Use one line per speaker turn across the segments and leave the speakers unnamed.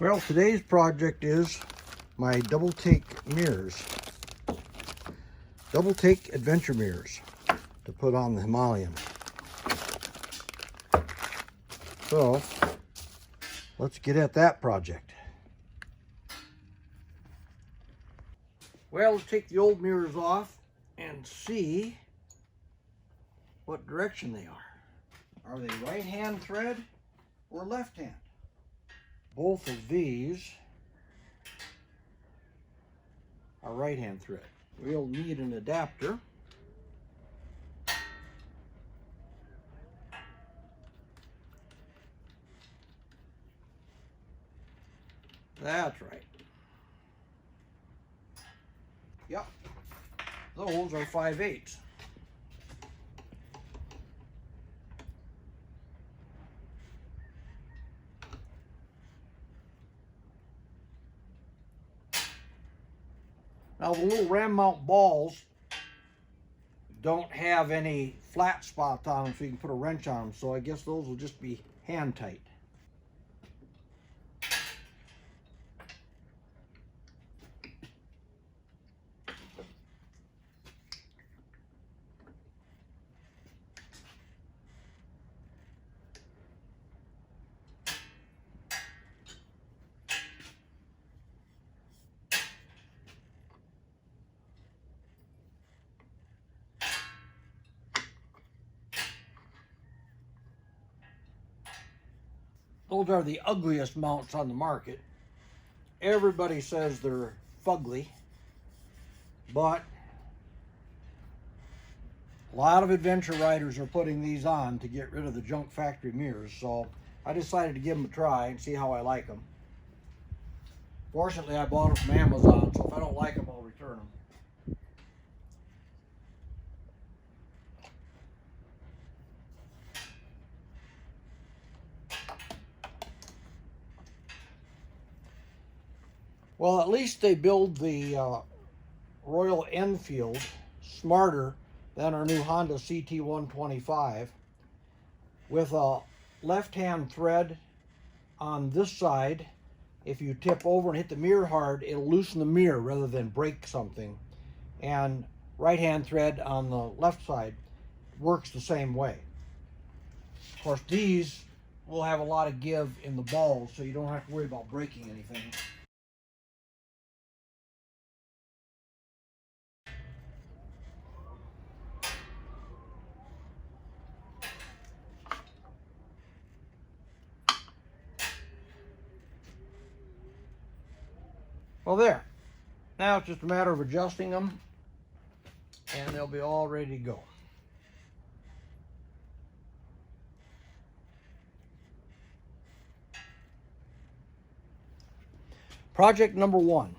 Well, today's project is my double take mirrors. Double take adventure mirrors to put on the Himalayan. So, let's get at that project. Well, let's take the old mirrors off and see what direction they are. Are they right hand thread or left hand? Both of these are right hand thread. We'll need an adapter. That's right. Yep, those are 5/8. Now the little ram mount balls don't have any flat spots on them so you can put a wrench on them, so I guess those will just be hand tight. Those are the ugliest mounts on the market. Everybody says they're fugly, but a lot of adventure riders are putting these on to get rid of the junk factory mirrors, so I decided to give them a try and see how I like them. Fortunately, I bought them from Amazon, so if I don't like them, I'll return them. Well, at least they build the Royal Enfield smarter than our new Honda CT125 with a left-hand thread on this side. If you tip over and hit the mirror hard, it'll loosen the mirror rather than break something. And right-hand thread on the left side works the same way. Of course, these will have a lot of give in the balls, so you don't have to worry about breaking anything. Well, there. Now it's just a matter of adjusting them, and they'll be all ready to go. Project number 1.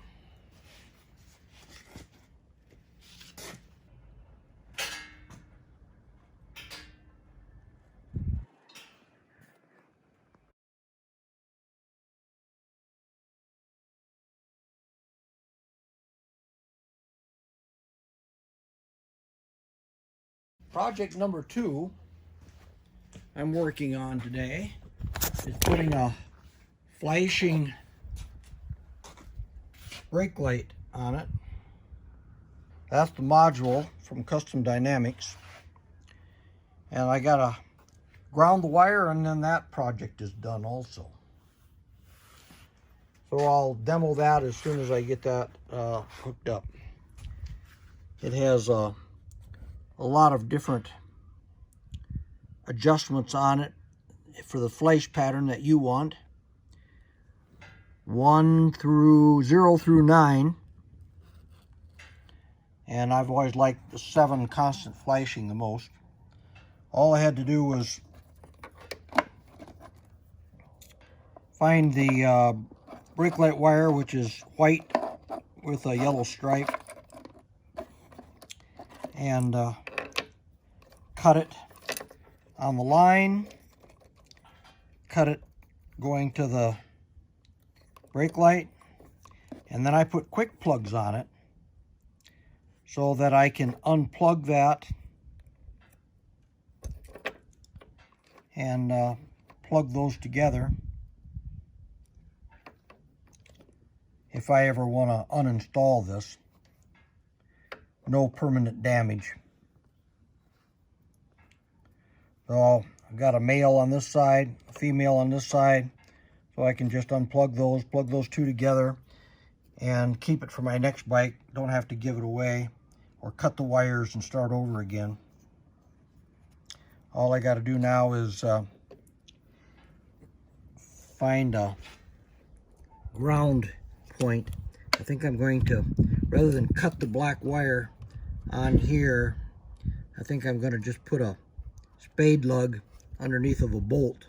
Project number 2 I'm working on today is putting a flashing brake light on it. That's the module from Custom Dynamics. And I gotta ground the wire, and then that project is done also. So I'll demo that as soon as I get that hooked up. It has a lot of different adjustments on it for the flash pattern that you want. 0 through 9. And I've always liked the 7 constant flashing the most. All I had to do was find the brake light wire, which is white with a yellow stripe, and cut it on the line, cut it going to the brake light, and then I put quick plugs on it so that I can unplug that and plug those together. if I ever want to uninstall this. No permanent damage. So I've got a male on this side, a female on this side, so I can just unplug those, plug those two together, and keep it for my next bike. Don't have to give it away or cut the wires and start over again. All I got to do now is find a ground point. I think I'm going to, rather than cut the black wire on here, I think I'm going to just put a spade lug underneath of a bolt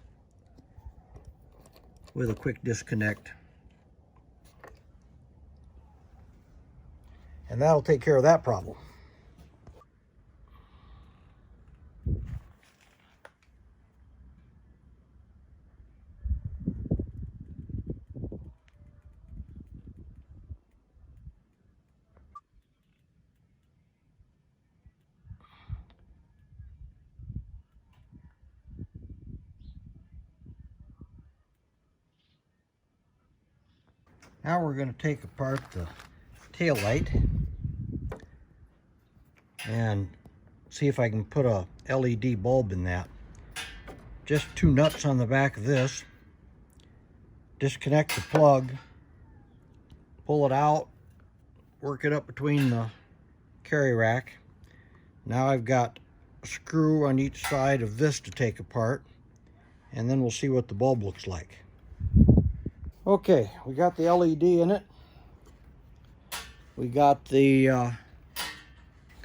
with a quick disconnect. And that'll take care of that problem. Now we're going to take apart the tail light and see if I can put a LED bulb in that. Just two nuts on the back of this. Disconnect the plug, pull it out, work it up between the carry rack. Now I've got a screw on each side of this to take apart, and then we'll see what the bulb looks like. Okay, we got the LED in it. We got the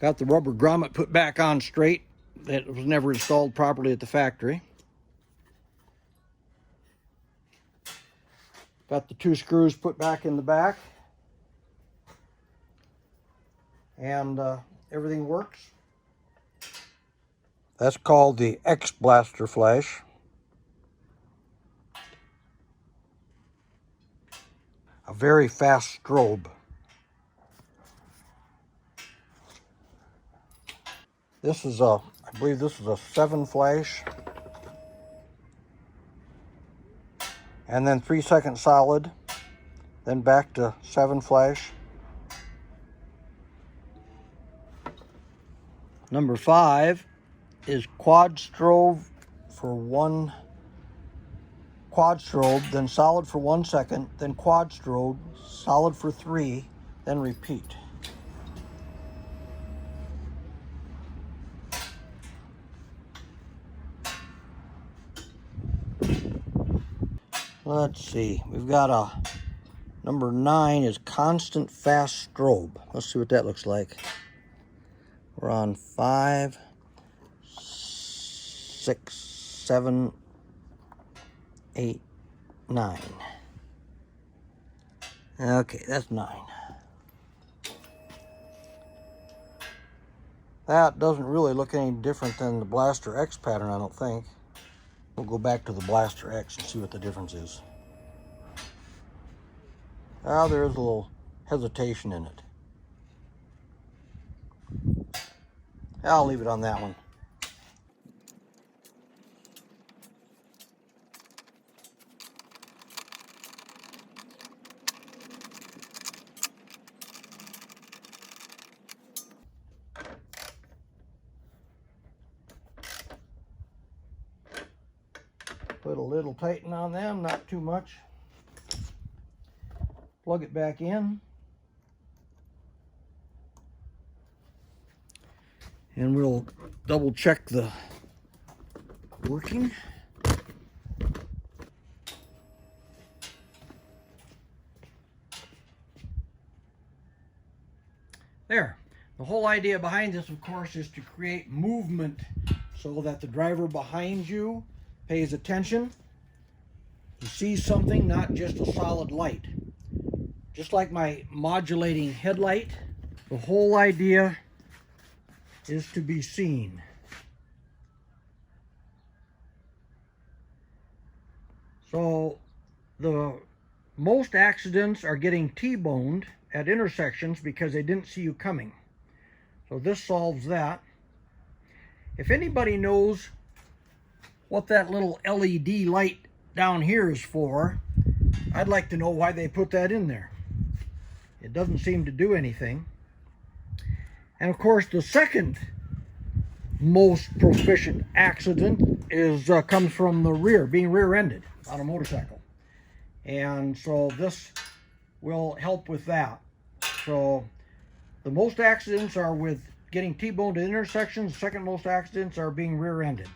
rubber grommet put back on straight. That was never installed properly at the factory. Got the two screws put back in the back. And everything works. That's called the X Blaster flash. A very fast strobe. This is I believe this is a 7 flash. And then 3-second solid. Then back to 7 flash. Number 5 is quad strobe for 1 quad strobe, then solid for 1 second, then quad strobe, solid for 3, then repeat. Let's see, we've got a number 9 is constant fast strobe. Let's see what that looks like. We're on 5, 6, 7, 8, 9. Okay, that's 9. That doesn't really look any different than the Blaster X pattern, I don't think. We'll go back to the Blaster X and see what the difference is. Ah, there is a little hesitation in it. I'll leave it on that one. Put a little tighten on them, not too much. Plug it back in. And we'll double check the working. There. The whole idea behind this, of course, is to create movement so that the driver behind you pays attention. He sees something, not just a solid light. Just like my modulating headlight, the whole idea is to be seen. So the most accidents are getting T-boned at intersections because they didn't see you coming. So this solves that. If anybody knows what that little LED light down here is for, I'd like to know why they put that in there. It doesn't seem to do anything. And of course, the second most proficient accident is comes from the rear, being rear-ended on a motorcycle. And so this will help with that. So the most accidents are with getting T-boned at intersections. The second most accidents are being rear-ended.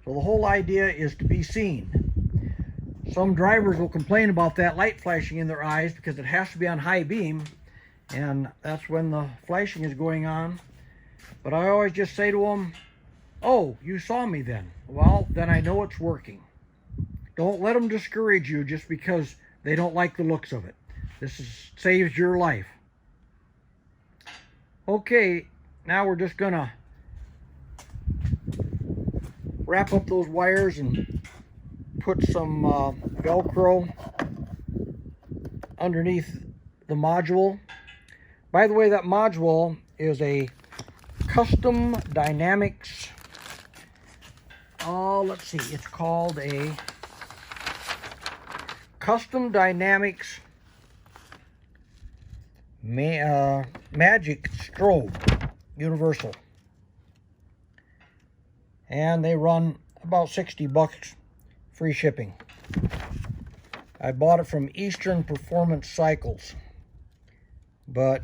So the whole idea is to be seen. Some drivers will complain about that light flashing in their eyes because it has to be on high beam, and that's when the flashing is going on. But I always just say to them, oh, you saw me then. Well, then I know it's working. Don't let them discourage you just because they don't like the looks of it. Saves your life. Okay, now we're just gonna wrap up those wires and put some Velcro underneath the module. By the way, that module is a Custom Dynamics, let's see, it's called a Custom Dynamics Magic Strobe Universal. And they run about 60 bucks, free shipping. I bought it from Eastern Performance Cycles, but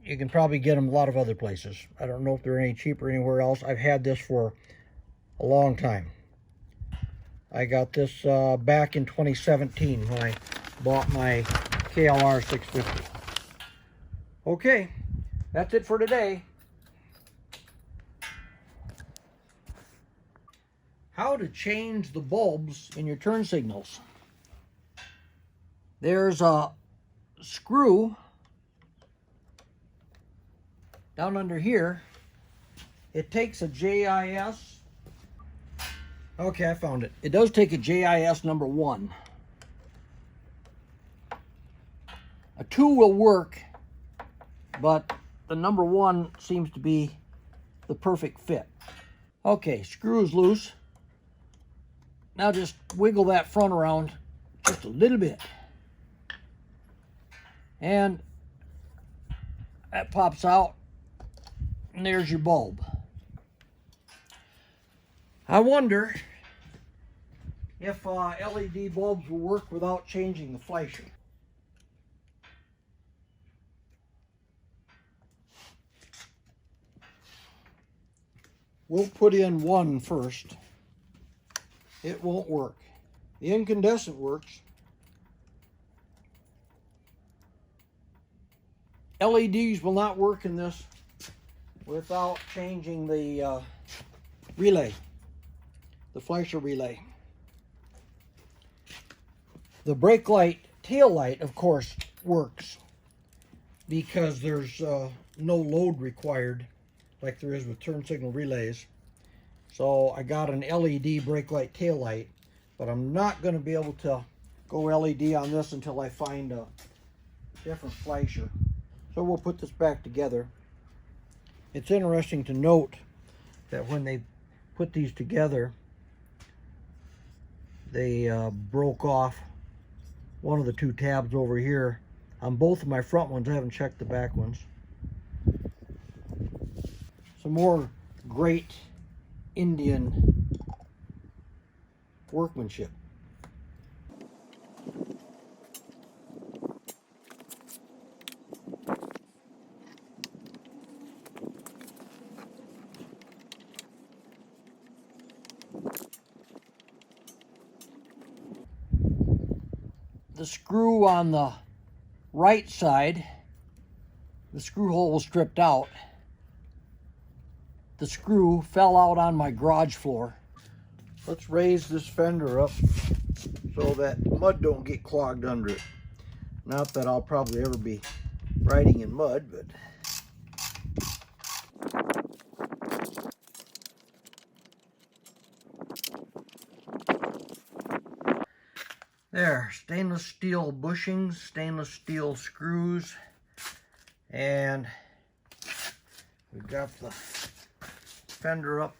you can probably get them a lot of other places. I don't know if they're any cheaper anywhere else. I've had this for a long time. I got this back in 2017 when I bought my KLR 650. Okay, that's it for today. How to change the bulbs in your turn signals. There's a screw down under here. It takes a JIS. Okay, I found it. It does take a JIS number 1. A 2 will work, but the number 1 seems to be the perfect fit. Okay, screw is loose. Now just wiggle that front around just a little bit. And that pops out, and there's your bulb. I wonder if LED bulbs will work without changing the flasher. We'll put in one first. It won't work. The incandescent works. LEDs will not work in this without changing the relay, the flasher relay. The brake light, tail light, of course, works because there's no load required like there is with turn signal relays. So I got an LED brake light tail light, but I'm not going to be able to go LED on this until I find a different flasher. So we'll put this back together. It's interesting to note that when they put these together, they broke off one of the 2 tabs over here. On both of my front ones, I haven't checked the back ones. Some more great Indian workmanship. The screw on the right side, the screw hole was stripped out. The screw fell out on my garage floor. Let's raise this fender up so that mud don't get clogged under it. Not that I'll probably ever be riding in mud, but there, stainless steel bushings, stainless steel screws, and we've got the fender up